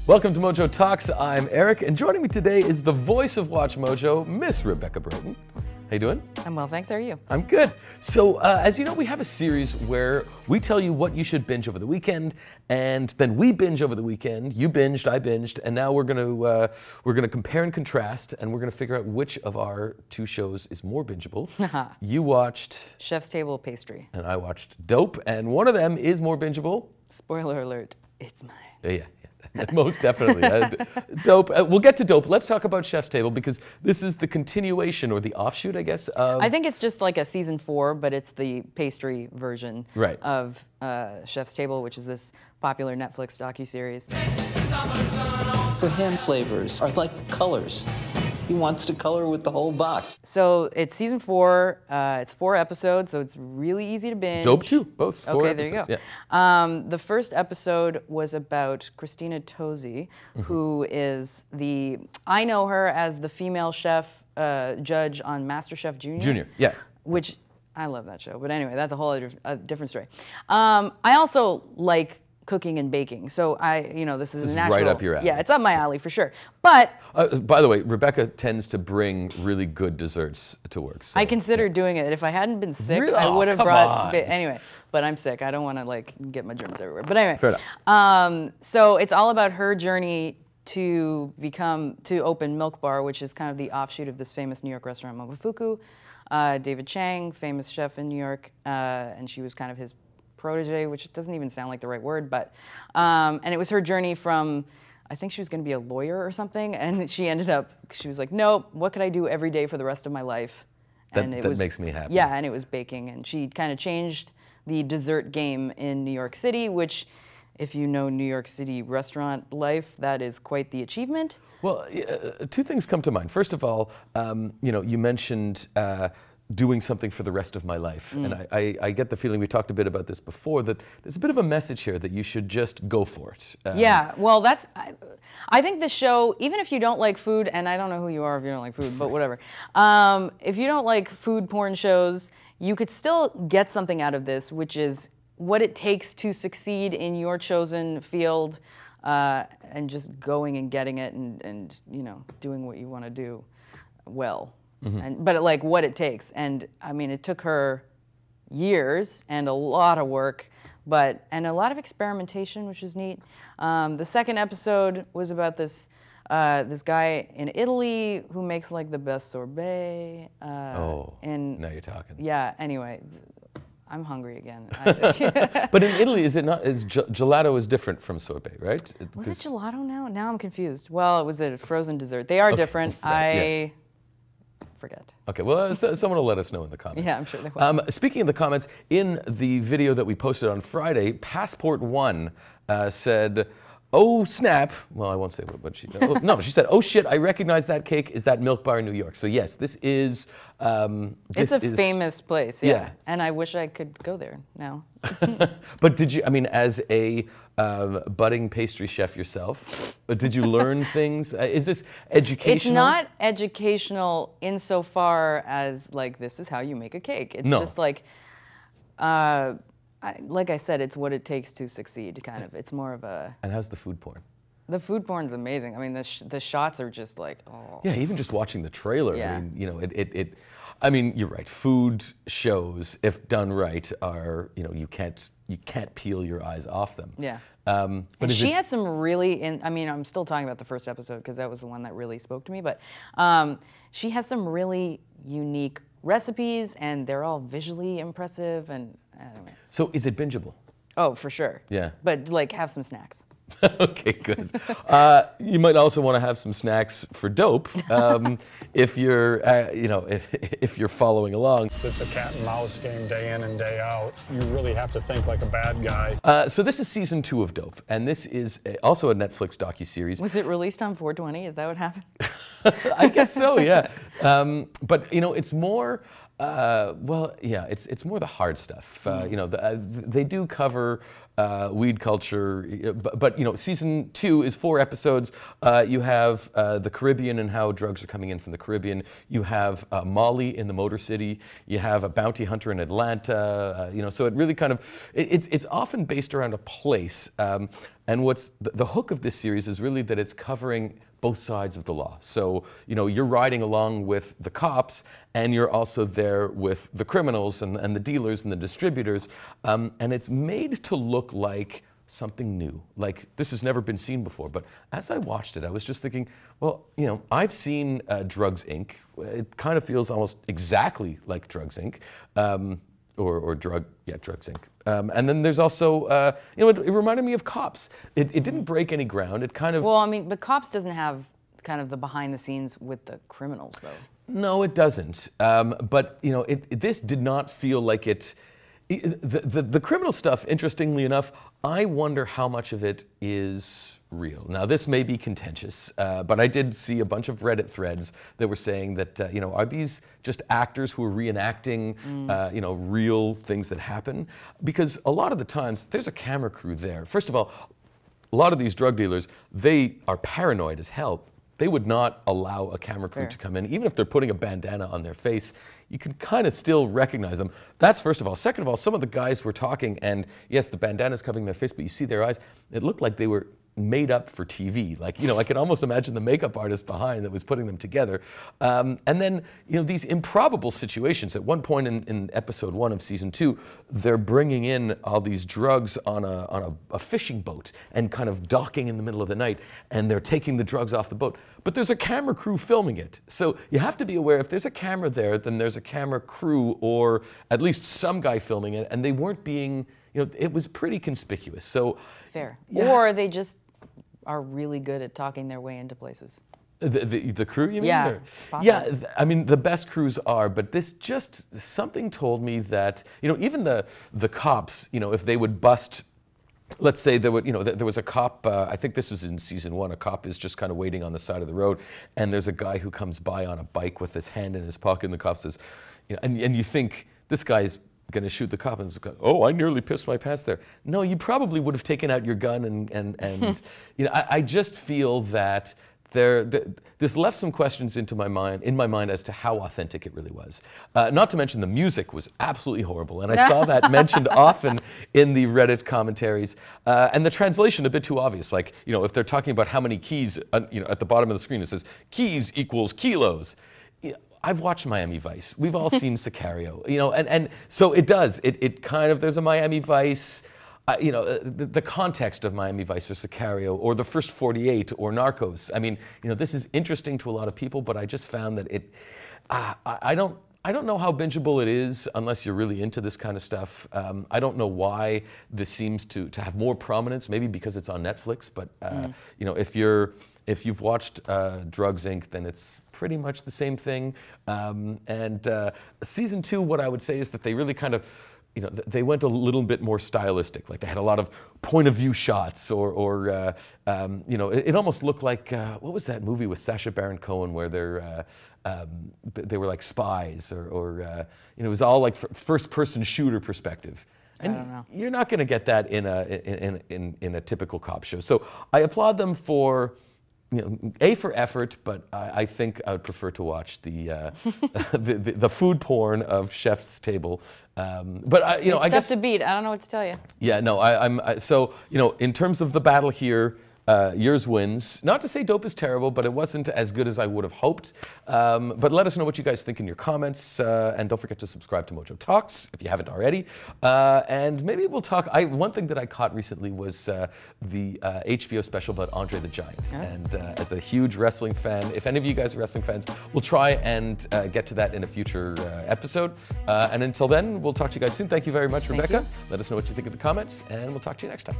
Welcome to MojoTalks. I'm Eric, and joining me today is the voice of WatchMojo, Miss Rebecca Broughton. How you doing? I'm well, thanks. How are you? I'm good. So, as you know, we have a series where we tell you what you should binge over the weekend, and then we binge over the weekend. You binged, I binged, and now we're gonna compare and contrast, and we're gonna figure out which of our two shows is more bingeable. You watched Chef's Table Pastry. and I watched Dope, and one of them is more bingeable. Spoiler alert, it's mine. Yeah. Most definitely. Dope. We'll get to Dope. Let's talk about Chef's Table because this is the continuation or the offshoot, I guess. I think it's just like a season 4, but it's the pastry version of Chef's Table, which is this popular Netflix docuseries. For him, flavors are like colors. He wants to color with the whole box. So it's season 4. It's 4 episodes, so it's really easy to binge. Dope too, both 4 okay, episodes. There you go. Yeah. The first episode was about Christina Tosi, who is I know her as the female chef judge on MasterChef Junior. Yeah. Which, I love that show, but anyway, that's a whole other different story. I also like cooking and baking, so this is a natural. Right up your alley. Yeah, it's up my alley for sure. But by the way, Rebecca tends to bring really good desserts to work. So, I considered doing it. If I hadn't been sick, Really? I would have Come brought. on. Anyway, but I'm sick. I don't want to get my germs everywhere. But anyway, Fair enough. So it's all about her journey to open Milk Bar, which is kind of the offshoot of this famous New York restaurant, Momofuku. David Chang, famous chef in New York, and she was kind of his protege, which doesn't even sound like the right word, but and it was her journey from, I think she was going to be a lawyer or something, and she was like, nope, what could I do every day for the rest of my life? And that makes me happy. Yeah, and it was baking, and she kind of changed the dessert game in New York City, which, if you know New York City restaurant life, that is quite the achievement. Well, 2 things come to mind. First of all, you mentioned doing something for the rest of my life. And I get the feeling, we talked a bit about this before, that there's a bit of a message here that you should just go for it. Yeah, well, I think this show, even if you don't like food, and I don't know who you are if you don't like food, but whatever. If you don't like food porn shows, you could still get something out of this, which is what it takes to succeed in your chosen field, and just going and getting it and doing what you want to do well. But what it takes. And I mean, it took her years and a lot of work, and a lot of experimentation, which is neat. The second episode was about this guy in Italy who makes the best sorbet. Now you're talking. Yeah, anyway, I'm hungry again. But in Italy, is it not? Gelato is different from sorbet, right? Was it gelato now? Now I'm confused. Well, it was a frozen dessert. They are different. Right, Forget. Okay, well, someone will let us know in the comments. Yeah, I'm sure they will. Speaking of the comments, in the video that we posted on Friday, Passport One said, "Oh snap!" Well, I won't say what she. No, she said, "Oh shit! I recognize that cake. Is that Milk Bar in New York?" So yes, this is. It's a famous place. Yeah. And I wish I could go there now. But did you? I mean, as a budding pastry chef yourself, did you learn things? Is this educational? It's not educational insofar as this is how you make a cake. It's just like I said, it's what it takes to succeed. Kind of. It's more of a. And how's the food porn? The food porn's amazing. I mean, the shots are just oh. Yeah, even just watching the trailer. Yeah. I mean, I mean, you're right. Food shows, if done right, are you can't peel your eyes off them. Yeah. But and she has some really. I mean, I'm still talking about the first episode because that was the one that really spoke to me. But she has some really unique recipes, and they're all visually impressive. And anyway. So, is it bingeable? Oh, for sure. Yeah. But have some snacks. Okay, good. You might also want to have some snacks for Dope if you're, if you're following along. It's a cat and mouse game day in and day out. You really have to think like a bad guy. So this is season 2 of Dope, and this is also a Netflix docuseries. Was it released on 420? Is that what happened? I guess so, yeah. But it's more. It's more the hard stuff. They do cover weed culture, but season 2 is 4 episodes. You have the Caribbean and how drugs are coming in from the Caribbean. You have Molly in the Motor City. You have a bounty hunter in Atlanta. So it really kind of it's often based around a place. And what's the hook of this series is really that it's covering both sides of the law. So, you know, you're riding along with the cops, and you're also there with the criminals and the dealers and the distributors. And it's made to look like something new, like this has never been seen before. But as I watched it, I was just thinking, well, you know, I've seen Drugs Inc. It kind of feels almost exactly like Drugs Inc. Drugs Inc. And then there's also, you know, it reminded me of Cops. It didn't break any ground. It kind of. Well, I mean, but Cops doesn't have kind of the behind the scenes with the criminals, though. No, it doesn't. But you know, this did not feel like it. The criminal stuff, interestingly enough, I wonder how much of it is real. Now, this may be contentious, but I did see a bunch of Reddit threads that were saying that, you know, are these just actors who are reenacting, you know, real things that happen? Because a lot of the times, there's a camera crew there. First of all, a lot of these drug dealers, they are paranoid as hell. They would not allow a camera crew to come in, even if they're putting a bandana on their face. You can kind of still recognize them. That's first of all. Second of all, some of the guys were talking, and yes, the bandana's covering their face, but you see their eyes. It looked like they were made up for TV. Like, you know, I can almost imagine the makeup artist behind that was putting them together. And then, you know, these improbable situations. At one point in episode 1 of season 2, they're bringing in all these drugs on a fishing boat and kind of docking in the middle of the night, and they're taking the drugs off the boat. But there's a camera crew filming it. So you have to be aware, if there's a camera there, then there's a camera crew or at least some guy filming it, and they weren't being, you know, it was pretty conspicuous. So Fair. Yeah. Or they just are really good at talking their way into places. The crew, you mean? Yeah. Or? Yeah, I mean, the best crews are, but this just, something told me that, you know, even the cops, you know, if they would bust, let's say there would, you know, there was a cop, I think this was in season 1, a cop is just kind of waiting on the side of the road, and there's a guy who comes by on a bike with his hand in his pocket, and the cop says, you know, and you think, this guy's going to shoot the cop, and it's going, oh, I nearly pissed my pants there. No, you probably would have taken out your gun, and you know, I just feel that this left some questions in my mind as to how authentic it really was. Not to mention the music was absolutely horrible, and I saw that mentioned often in the Reddit commentaries. And the translation a bit too obvious. Like, you know, if they're talking about how many keys, you know, at the bottom of the screen it says keys equals kilos. You know, I've watched Miami Vice. We've all seen Sicario. You know, and so it does. It kind of, there's a Miami Vice. You know, the context of Miami Vice or Sicario or the First 48 or Narcos. I mean, you know, this is interesting to a lot of people, but I just found that it, I don't know how bingeable it is unless you're really into this kind of stuff. I don't know why this seems to have more prominence, maybe because it's on Netflix, but you know, if you've watched Drugs Inc., then it's pretty much the same thing. Season 2, what I would say is that they really kind of, you know, they went a little bit more stylistic. Like they had a lot of point of view shots, or you know, it almost looked like what was that movie with Sacha Baron Cohen where they were like spies, or you know, it was all like first-person shooter perspective. And I don't know. You're not going to get that in a typical cop show. So I applaud them for, you know, A, for effort, but I think I would prefer to watch the the food porn of Chef's Table. But you know, it's I guess tough to beat. I don't know what to tell you. Yeah, no, so you know, in terms of the battle here, yours wins. Not to say Dope is terrible, but it wasn't as good as I would have hoped. But let us know what you guys think in your comments, and don't forget to subscribe to MojoTalks if you haven't already. And maybe we'll talk. One thing that I caught recently was the HBO special about Andre the Giant. Yeah. And as a huge wrestling fan, if any of you guys are wrestling fans, we'll try and get to that in a future episode. And until then, we'll talk to you guys soon. Thank you very much, Rebecca. Let us know what you think in the comments, and we'll talk to you next time.